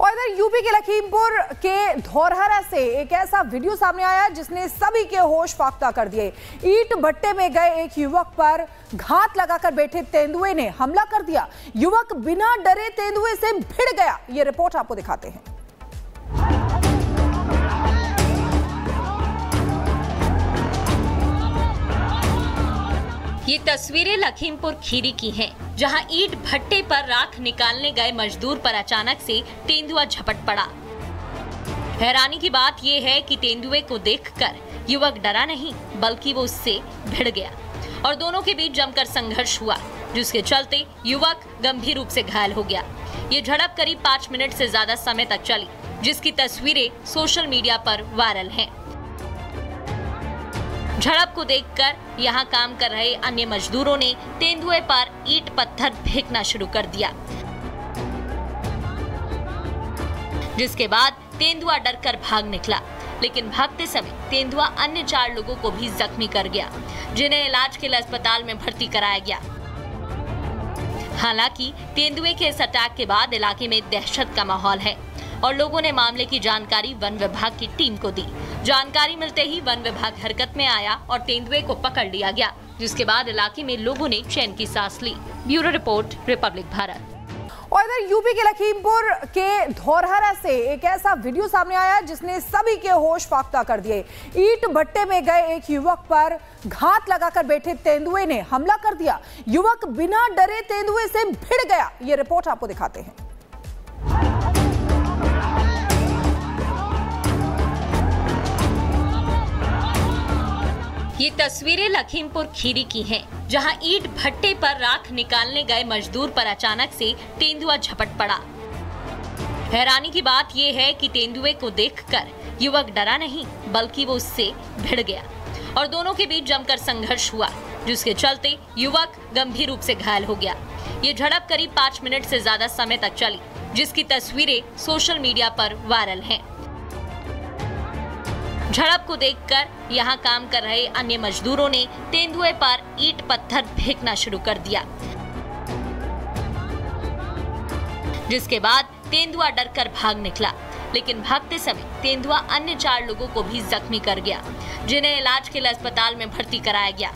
और इधर यूपी के लखीमपुर के धौरहरा से एक ऐसा वीडियो सामने आया जिसने सभी के होश फाख्ता कर दिए। ईंट भट्टे में गए एक युवक पर घात लगाकर बैठे तेंदुए ने हमला कर दिया। युवक बिना डरे तेंदुए से भिड़ गया। ये रिपोर्ट आपको दिखाते हैं। ये तस्वीरें लखीमपुर खीरी की हैं, जहां ईंट भट्टे पर राख निकालने गए मजदूर पर अचानक से तेंदुआ झपट पड़ा। हैरानी की बात यह है कि तेंदुए को देखकर युवक डरा नहीं बल्कि वो उससे भिड़ गया और दोनों के बीच जमकर संघर्ष हुआ, जिसके चलते युवक गंभीर रूप से घायल हो गया। ये झड़प करीब 5 मिनट से ज्यादा समय तक चली, जिसकी तस्वीरें सोशल मीडिया पर वायरल हैं। झड़प को देखकर यहां काम कर रहे अन्य मजदूरों ने तेंदुए पर ईंट पत्थर फेंकना शुरू कर दिया, जिसके बाद तेंदुआ डरकर भाग निकला। लेकिन भागते समय तेंदुआ अन्य 4 लोगों को भी जख्मी कर गया, जिन्हें इलाज के लिए अस्पताल में भर्ती कराया गया। हालांकि तेंदुए के इस अटैक के बाद इलाके में दहशत का माहौल है और लोगों ने मामले की जानकारी वन विभाग की टीम को दी। जानकारी मिलते ही वन विभाग हरकत में आया और तेंदुए को पकड़ लिया गया, जिसके बाद इलाके में लोगों ने चैन की सांस ली। Bureau report, Republic Bharat. और इधर यूपी के लखीमपुर के धौरहरा से एक ऐसा वीडियो सामने आया जिसने सभी के होश फाख्ता कर दिए। ईंट भट्टे में गए एक युवक पर घात लगाकर बैठे तेंदुए ने हमला कर दिया। युवक बिना डरे तेंदुए से भिड़ गया। ये रिपोर्ट आपको दिखाते हैं। ये तस्वीरें लखीमपुर खीरी की हैं, जहां ईंट भट्टे पर राख निकालने गए मजदूर पर अचानक से तेंदुआ झपट पड़ा। हैरानी की बात यह है कि तेंदुए को देखकर युवक डरा नहीं बल्कि वो उससे भिड़ गया और दोनों के बीच जमकर संघर्ष हुआ, जिसके चलते युवक गंभीर रूप से घायल हो गया। ये झड़प करीब 5 मिनट से ज्यादा समय तक चली, जिसकी तस्वीरें सोशल मीडिया पर वायरल हैं। झड़प को देखकर यहां काम कर रहे अन्य मजदूरों ने तेंदुए पर ईंट पत्थर फेंकना शुरू कर दिया, जिसके बाद तेंदुआ डरकर भाग निकला। लेकिन भागते समय तेंदुआ अन्य 4 लोगों को भी जख्मी कर गया, जिन्हें इलाज के लिए अस्पताल में भर्ती कराया गया।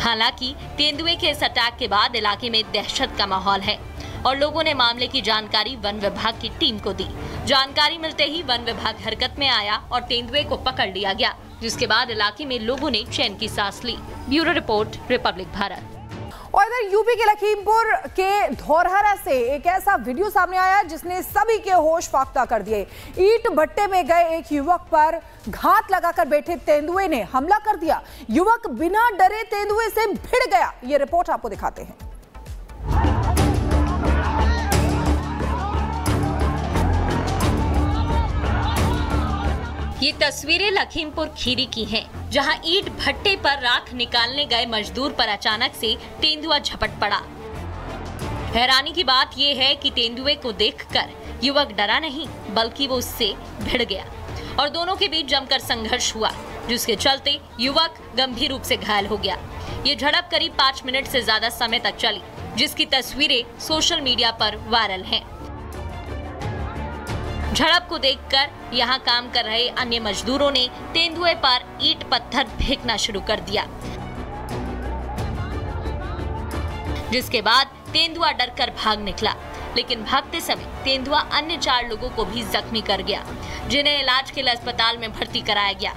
हालांकि तेंदुए के इस अटैक के बाद इलाके में दहशत का माहौल है और लोगों ने मामले की जानकारी वन विभाग की टीम को दी। जानकारी मिलते ही वन विभाग हरकत में आया और तेंदुए को पकड़ लिया गया, जिसके बाद इलाके में लोगों ने चैन की सांस ली। Bureau report, Republic Bharat. और इधर यूपी के लखीमपुर के धौरहरा से एक ऐसा वीडियो सामने आया जिसने सभी के होश फाख्ता कर दिए। ईंट भट्टे में गए एक युवक पर घात लगाकर बैठे तेंदुए ने हमला कर दिया। युवक बिना डरे तेंदुए से भिड़ गया। ये रिपोर्ट आपको दिखाते हैं। ये तस्वीरें लखीमपुर खीरी की हैं, जहां ईंट भट्टे पर राख निकालने गए मजदूर पर अचानक से तेंदुआ झपट पड़ा। हैरानी की बात यह है कि तेंदुए को देखकर युवक डरा नहीं बल्कि वो उससे भिड़ गया और दोनों के बीच जमकर संघर्ष हुआ, जिसके चलते युवक गंभीर रूप से घायल हो गया। ये झड़प करीब 5 मिनट से ज्यादा समय तक चली, जिसकी तस्वीरें सोशल मीडिया पर वायरल हैं। झड़प को देखकर यहां काम कर रहे अन्य मजदूरों ने तेंदुए पर ईंट पत्थर फेंकना शुरू कर दिया, जिसके बाद तेंदुआ डरकर भाग निकला। लेकिन भागते समय तेंदुआ अन्य 4 लोगों को भी जख्मी कर गया, जिन्हें इलाज के लिए अस्पताल में भर्ती कराया गया।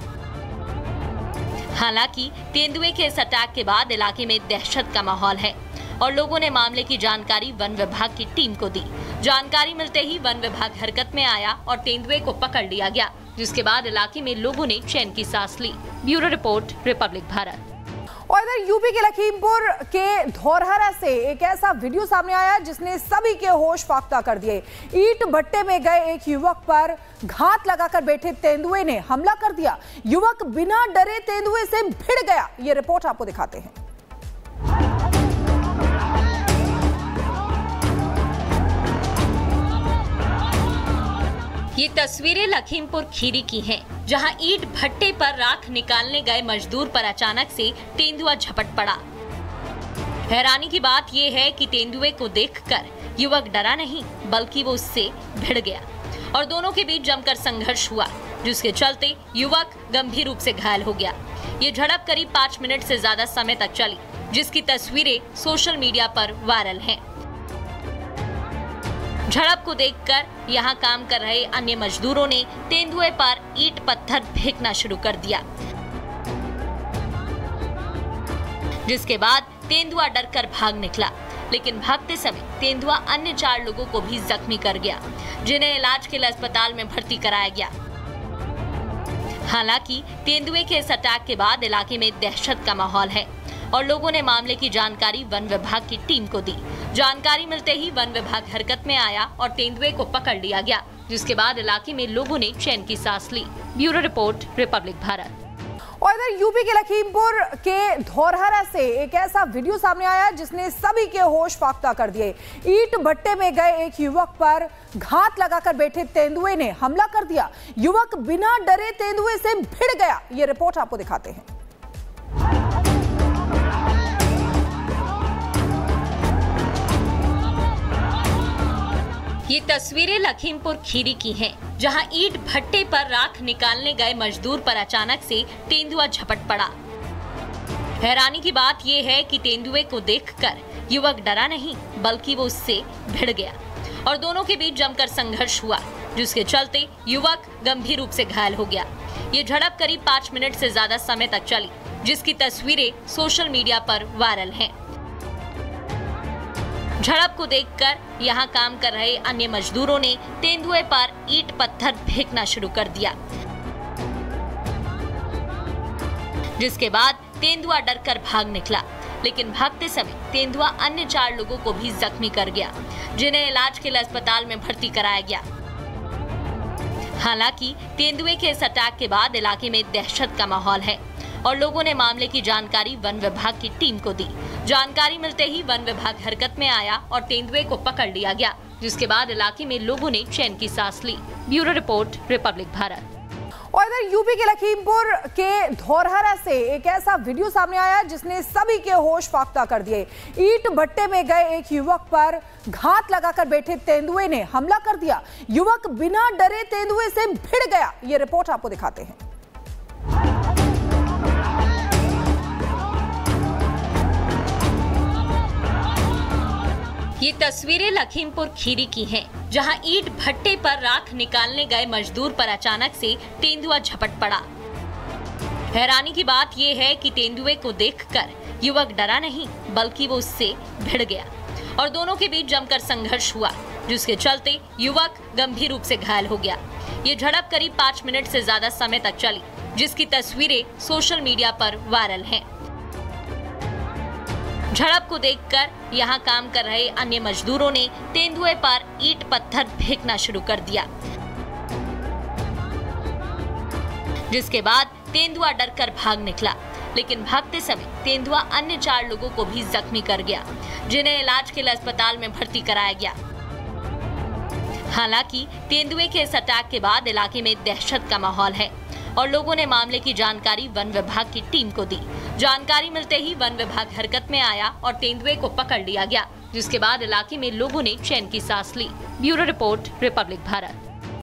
हालांकि तेंदुए के इस अटैक के बाद इलाके में दहशत का माहौल है और लोगों ने मामले की जानकारी वन विभाग की टीम को दी। जानकारी मिलते ही वन विभाग हरकत में आया और तेंदुए को पकड़ लिया गया, जिसके बाद इलाके में लोगों ने चैन की सांस ली। Bureau report, Republic Bharat. और इधर यूपी के लखीमपुर के धौरहरा से एक ऐसा वीडियो सामने आया जिसने सभी के होश फाख्ता कर दिए। ईंट भट्टे में गए एक युवक पर घात लगाकर बैठे तेंदुए ने हमला कर दिया। युवक बिना डरे तेंदुए से भिड़ गया। ये रिपोर्ट आपको दिखाते हैं। ये तस्वीरें लखीमपुर खीरी की हैं, जहां ईंट भट्टे पर राख निकालने गए मजदूर पर अचानक से तेंदुआ झपट पड़ा। हैरानी की बात यह है कि तेंदुए को देखकर युवक डरा नहीं बल्कि वो उससे भिड़ गया और दोनों के बीच जमकर संघर्ष हुआ, जिसके चलते युवक गंभीर रूप से घायल हो गया। ये झड़प करीब 5 मिनट से ज्यादा समय तक चली, जिसकी तस्वीरें सोशल मीडिया पर वायरल हैं। झड़प को देखकर यहां काम कर रहे अन्य मजदूरों ने तेंदुए पर ईंट पत्थर फेंकना शुरू कर दिया, जिसके बाद तेंदुआ डरकर भाग निकला। लेकिन भागते समय तेंदुआ अन्य 4 लोगों को भी जख्मी कर गया, जिन्हें इलाज के लिए अस्पताल में भर्ती कराया गया। हालांकि तेंदुए के इस अटैक के बाद इलाके में दहशत का माहौल है और लोगों ने मामले की जानकारी वन विभाग की टीम को दी। जानकारी मिलते ही वन विभाग हरकत में आया और तेंदुए को पकड़ लिया गया, जिसके बाद इलाके में लोगों ने चैन की सांस ली। Bureau report, Republic Bharat. और इधर यूपी के लखीमपुर के धौरहरा से एक ऐसा वीडियो सामने आया जिसने सभी के होश फाख्ता कर दिए। ईंट भट्टे में गए एक युवक पर घात लगाकर बैठे तेंदुए ने हमला कर दिया। युवक बिना डरे तेंदुए से भिड़ गया। ये रिपोर्ट आपको दिखाते हैं। ये तस्वीरें लखीमपुर खीरी की हैं, जहां ईंट भट्टे पर राख निकालने गए मजदूर पर अचानक से तेंदुआ झपट पड़ा। हैरानी की बात यह है कि तेंदुए को देखकर युवक डरा नहीं बल्कि वो उससे भिड़ गया और दोनों के बीच जमकर संघर्ष हुआ, जिसके चलते युवक गंभीर रूप से घायल हो गया। ये झड़प करीब 5 मिनट से ज्यादा समय तक चली, जिसकी तस्वीरें सोशल मीडिया पर वायरल हैं। झड़प को देखकर यहां काम कर रहे अन्य मजदूरों ने तेंदुए पर ईंट पत्थर फेंकना शुरू कर दिया, जिसके बाद तेंदुआ डरकर भाग निकला। लेकिन भागते समय तेंदुआ अन्य 4 लोगों को भी जख्मी कर गया, जिन्हें इलाज के लिए अस्पताल में भर्ती कराया गया। हालांकि तेंदुए के इस अटैक के बाद इलाके में दहशत का माहौल है और लोगों ने मामले की जानकारी वन विभाग की टीम को दी। जानकारी मिलते ही वन विभाग हरकत में आया और तेंदुए को पकड़ लिया गया, जिसके बाद इलाके में लोगों ने चैन की सांस ली। Bureau report, Republic Bharat. और इधर यूपी के लखीमपुर के धौरहरा से एक ऐसा वीडियो सामने आया जिसने सभी के होश फाख्ता कर दिए। ईंट भट्टे में गए एक युवक पर घात लगाकर बैठे तेंदुए ने हमला कर दिया। युवक बिना डरे तेंदुए से भिड़ गया। ये रिपोर्ट आपको दिखाते हैं। ये तस्वीरें लखीमपुर खीरी की हैं, जहां ईंट भट्टे पर राख निकालने गए मजदूर पर अचानक से तेंदुआ झपट पड़ा। हैरानी की बात यह है कि तेंदुए को देखकर युवक डरा नहीं बल्कि वो उससे भिड़ गया और दोनों के बीच जमकर संघर्ष हुआ, जिसके चलते युवक गंभीर रूप से घायल हो गया। ये झड़प करीब 5 मिनट से ज्यादा समय तक चली, जिसकी तस्वीरें सोशल मीडिया पर वायरल हैं। झड़प को देखकर यहां काम कर रहे अन्य मजदूरों ने तेंदुए पर ईंट पत्थर फेंकना शुरू कर दिया, जिसके बाद तेंदुआ डरकर भाग निकला। लेकिन भागते समय तेंदुआ अन्य 4 लोगों को भी जख्मी कर गया, जिन्हें इलाज के लिए अस्पताल में भर्ती कराया गया। हालांकि तेंदुए के इस अटैक के बाद इलाके में दहशत का माहौल है और लोगों ने मामले की जानकारी वन विभाग की टीम को दी। जानकारी मिलते ही वन विभाग हरकत में आया और तेंदुए को पकड़ लिया गया, जिसके बाद इलाके में लोगों ने चैन की सांस ली। Bureau report, Republic Bharat.